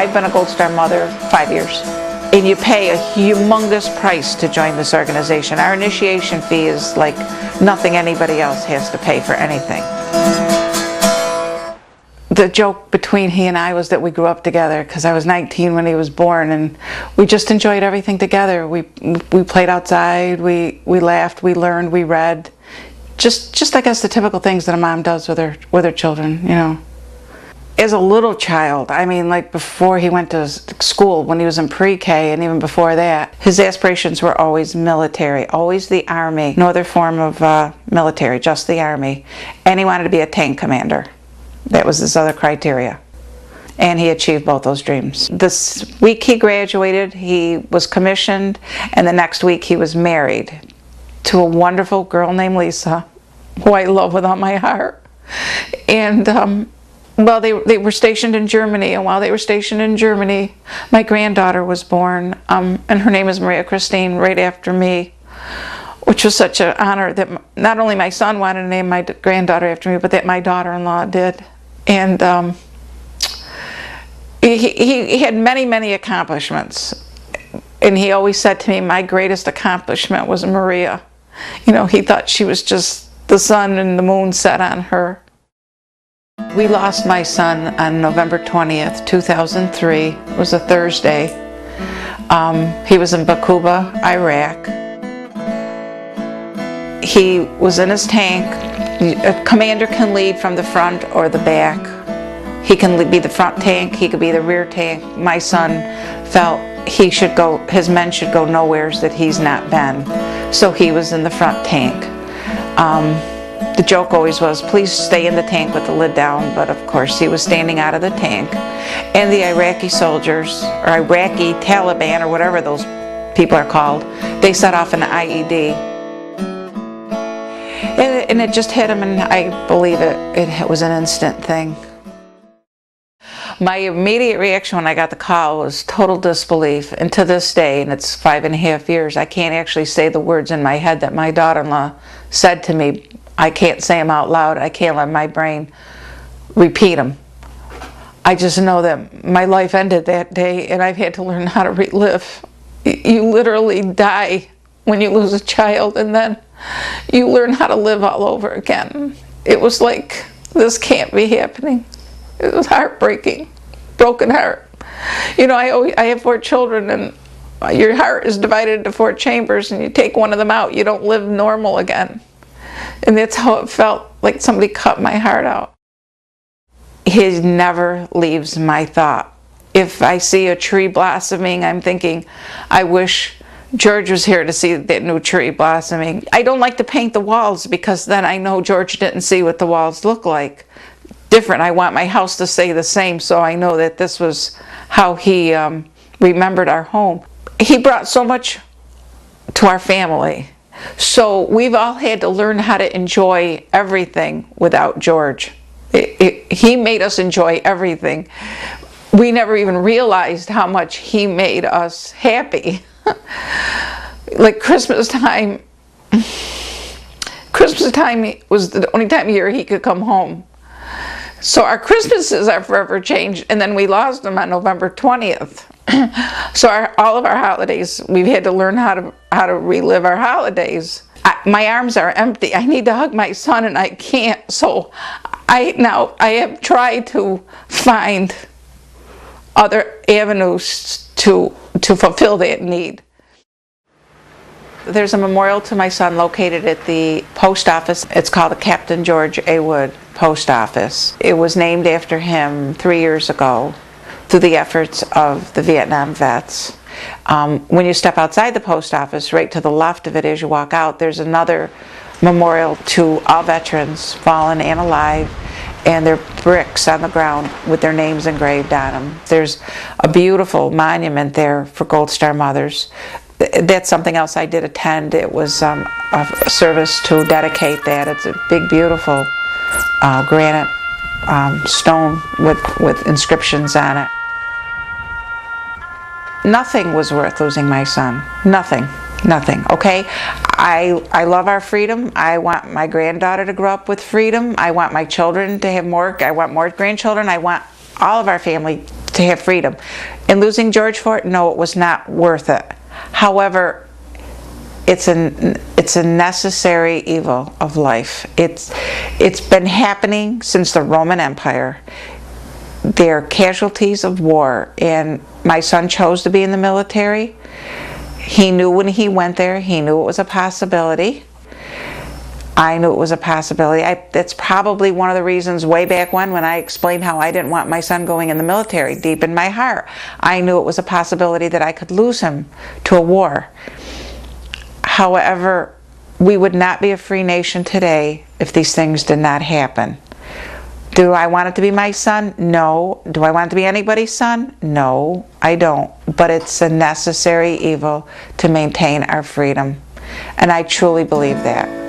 I've been a Gold Star mother 5 years. And you pay a humongous price to join this organization. Our initiation fee is like nothing anybody else has to pay for anything. The joke between he and I was that we grew up together, because I was 19 when he was born, and we just enjoyed everything together. We played outside, we laughed, we learned, we read. Just I guess the typical things that a mom does with her children, you know. As a little child, I mean, like before he went to school, when he was in pre-K and even before that, his aspirations were always military, always the Army, no other form of military, just the Army. And he wanted to be a tank commander. That was his other criteria. And he achieved both those dreams. This week he graduated, he was commissioned, and the next week he was married to a wonderful girl named Lisa, who I love with all my heart. And well, they were stationed in Germany, and while they were stationed in Germany, my granddaughter was born, and her name is Maria Christine, right after me, which was such an honor that not only my son wanted to name my granddaughter after me, but that my daughter-in-law did. And he had many, many accomplishments, and he always said to me, my greatest accomplishment was Maria. You know, he thought she was just the sun and the moon set on her. We lost my son on November 20th, 2003. It was a Thursday. He was in Bakuba, Iraq. He was in his tank. A commander can lead from the front or the back. He can be the front tank, he could be the rear tank. My son felt his men should go nowheres that he's not been. So he was in the front tank. The joke always was, please stay in the tank with the lid down, but of course he was standing out of the tank. And the Iraqi soldiers, or Iraqi Taliban, or whatever those people are called, they set off an IED. And it just hit him, and I believe it was an instant thing. My immediate reaction when I got the call was total disbelief, and to this day, and it's 5.5 years, I can't actually say the words in my head that my daughter-in-law said to me. I can't say them out loud. I can't let my brain repeat them. I just know that my life ended that day, and I've had to learn how to relive. You literally die when you lose a child, and then you learn how to live all over again. It was like, this can't be happening. It was heartbreaking, broken heart. You know, I have 4 children, and your heart is divided into 4 chambers, and you take one of them out, you don't live normal again. And that's how it felt, like somebody cut my heart out. He never leaves my thought. If I see a tree blossoming, I'm thinking, I wish George was here to see that new tree blossoming. I don't like to paint the walls, because then I know George didn't see what the walls look like. Different. I want my house to stay the same, so I know that this was how he remembered our home. He brought so much to our family. So we've all had to learn how to enjoy everything without George. He made us enjoy everything. We never even realized how much he made us happy. Like Christmas time was the only time of year he could come home. So our Christmases are forever changed, and then we lost him on November 20th. So all of our holidays, we've had to learn how to relive our holidays. My arms are empty. I need to hug my son, and I can't. So I have tried to find other avenues to fulfill that need. There's a memorial to my son located at the post office. It's called the Captain George A. Wood Post Office. It was named after him 3 years ago through the efforts of the Vietnam vets. When you step outside the post office, right to the left of it as you walk out, there's another memorial to all veterans, fallen and alive, and there are bricks on the ground with their names engraved on them. There's a beautiful monument there for Gold Star mothers. That's something else I did attend. It was a service to dedicate that. It's a big, beautiful granite stone with inscriptions on it. Nothing was worth losing my son. Nothing. Nothing, okay? I love our freedom. I want my granddaughter to grow up with freedom. I want my children to have more. I want more grandchildren. I want all of our family to have freedom. And losing George for it, no, it was not worth it. However, it's a necessary evil of life. It's been happening since the Roman Empire. They're casualties of war, and my son chose to be in the military. He knew when he went there, he knew it was a possibility. I knew it was a possibility. That's probably one of the reasons way back when I explained how I didn't want my son going in the military. Deep in my heart, I knew it was a possibility that I could lose him to a war. However, we would not be a free nation today if these things did not happen. Do I want it to be my son? No. Do I want it to be anybody's son? No, I don't. But it's a necessary evil to maintain our freedom. And I truly believe that.